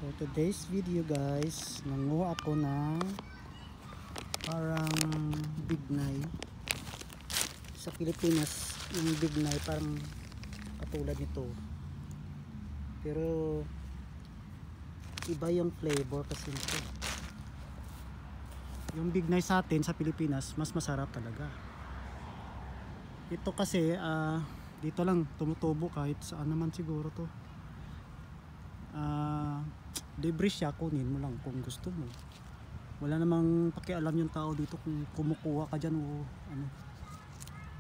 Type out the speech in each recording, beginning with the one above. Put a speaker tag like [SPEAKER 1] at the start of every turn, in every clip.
[SPEAKER 1] For today's video guys, nanguha ako ng parang bignay. Sa Pilipinas, yung bignay parang katulad nito. Pero iba yung flavor kasi nito. Yung bignay sa atin sa Pilipinas, mas masarap talaga. Ito kasi dito lang tumutubo kahit saan naman siguro to. Libre siya, kunin mo lang kung gusto mo. Wala namang pakialam yung tao dito kung kumukuha ka dyan o ano.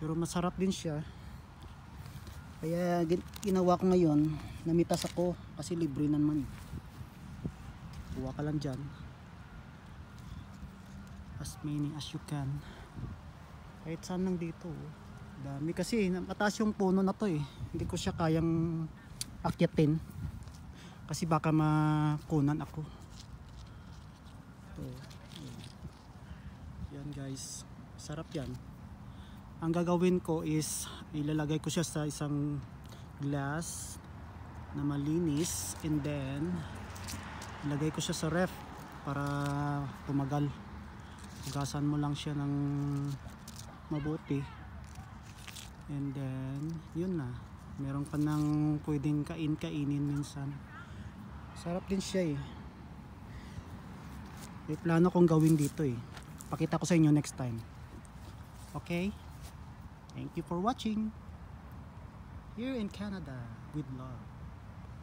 [SPEAKER 1] Pero masarap din siya. Kaya ginawa ko ngayon, namitas ako kasi libre naman. Kuha ka lang dyan. As many as you can. Kahit saan lang dito. Dami kasi, mataas yung puno na to eh. Hindi ko siya kayang akyatin. Kasi baka makunan ako. Ito. Yan guys. Sarap yan. Ang gagawin ko is ilalagay ko siya sa isang glass na malinis. And then ilagay ko siya sa ref para tumagal. Hugasan mo lang siya ng mabuti. And then yun na. Meron ka nang pwedeng kainin minsan. Sarap din siya eh. May plano kong gawin dito eh. Pakita ko sa inyo next time. Okay? Thank you for watching. Here in Canada with love.